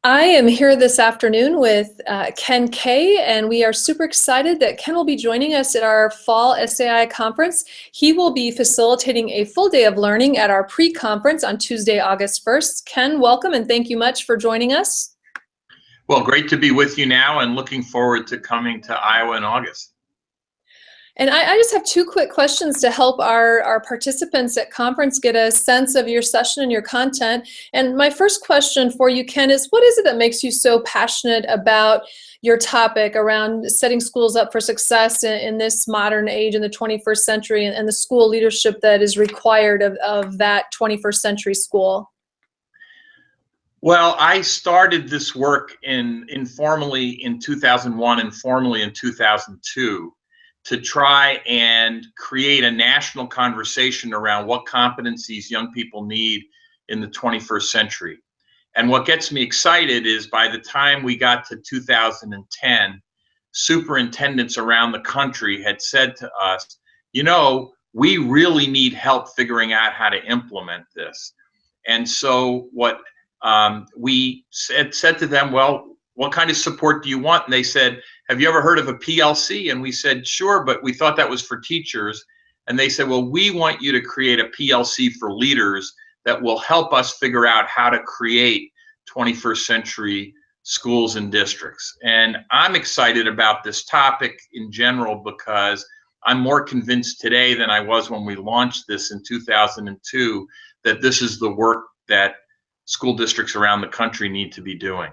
I am here this afternoon with Ken Kay, and we are super excited that Ken will be joining us at our fall SAI conference. He will be facilitating a full day of learning at our pre-conference on Tuesday, August 1st. Ken, welcome and thank you much for joining us. Well, great to be with you now and looking forward to coming to Iowa in August. And I just have two quick questions to help our participants at conference get a sense of your session and your content. And my first question for you, Ken, is what is it that makes you so passionate about your topic around setting schools up for success in this modern age in the 21st century and the school leadership that is required of that 21st century school? Well, I started this work informally in 2001 and formally in 2002 to try and create a national conversation around what competencies young people need in the 21st century. And what gets me excited is by the time we got to 2010, superintendents around the country had said to us, we really need help figuring out how to implement this. And so what we said to them, well, what kind of support do you want? And they said, have you ever heard of a PLC? And we said, sure, but we thought that was for teachers. And they said, well, we want you to create a PLC for leaders that will help us figure out how to create 21st century schools and districts. And I'm excited about this topic in general because I'm more convinced today than I was when we launched this in 2002 that this is the work that school districts around the country need to be doing.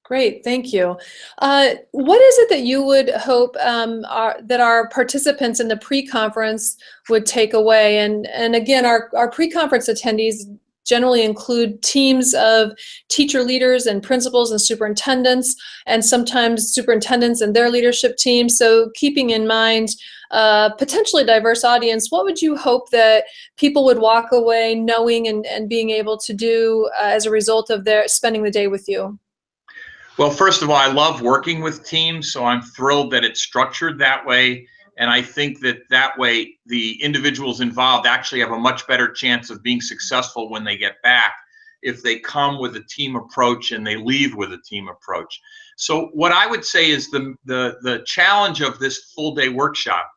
Great, thank you. What is it that you would hope that our participants in the pre-conference would take away? And again, our pre-conference attendees generally include teams of teacher leaders and principals and superintendents, and sometimes superintendents and their leadership teams. So keeping in mind potentially diverse audience, what would you hope that people would walk away knowing and being able to do as a result of their spending the day with you? Well, first of all, I love working with teams, so I'm thrilled that it's structured that way. And I think that way the individuals involved actually have a much better chance of being successful when they get back if they come with a team approach and they leave with a team approach. So what I would say is the challenge of this full day workshop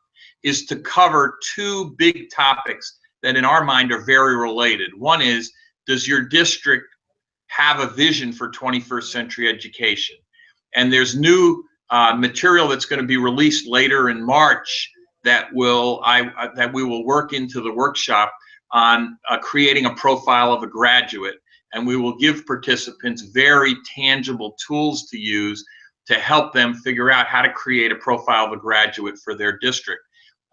is to cover two big topics that in our mind are very related. One is, does your district have a vision for 21st century education? And there's new material that's going to be released later in March that we will work into the workshop on creating a profile of a graduate, and we will give participants very tangible tools to use to help them figure out how to create a profile of a graduate for their district.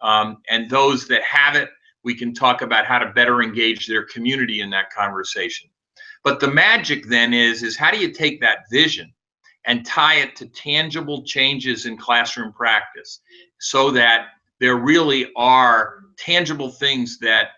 And those that have it, we can talk about how to better engage their community in that conversation. But the magic then is how do you take that vision and tie it to tangible changes in classroom practice so that there really are tangible things that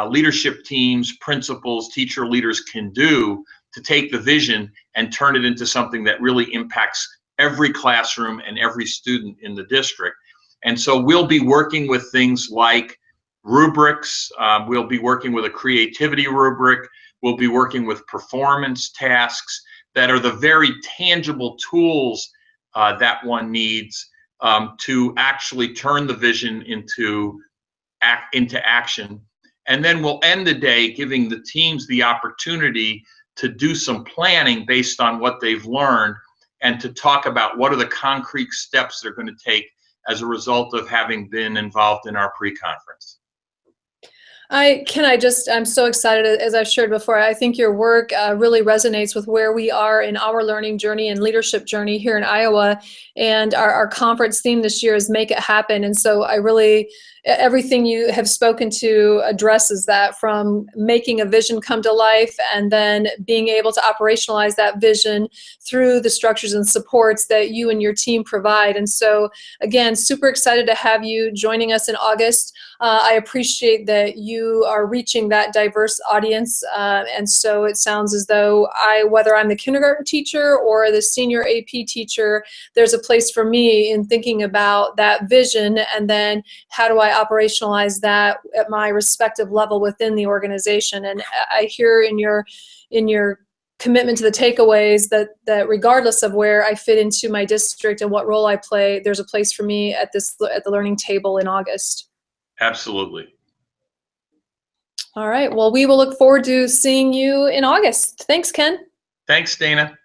leadership teams, principals, teacher leaders can do to take the vision and turn it into something that really impacts every classroom and every student in the district. And so we'll be working with things like rubrics. We'll be working with a creativity rubric. We'll be working with performance tasks that are the very tangible tools that one needs to actually turn the vision into action. And then we'll end the day giving the teams the opportunity to do some planning based on what they've learned and to talk about what are the concrete steps they're going to take as a result of having been involved in our pre-conference. I'm so excited, as I've shared before. I think your work really resonates with where we are in our learning journey and leadership journey here in Iowa. And our conference theme this year is Make It Happen. And so everything you have spoken to addresses that, from making a vision come to life and then being able to operationalize that vision through the structures and supports that you and your team provide. And so again, super excited to have you joining us in August. I appreciate that you are reaching that diverse audience. And so it sounds as though whether I'm the kindergarten teacher or the senior AP teacher, there's a place for me in thinking about that vision and then how do I operationalize that at my respective level within the organization. And I hear in your commitment to the takeaways that regardless of where I fit into my district and what role I play, there's a place for me at the learning table in August. Absolutely. All right. Well, we will look forward to seeing you in August. Thanks, Ken. Thanks, Dana.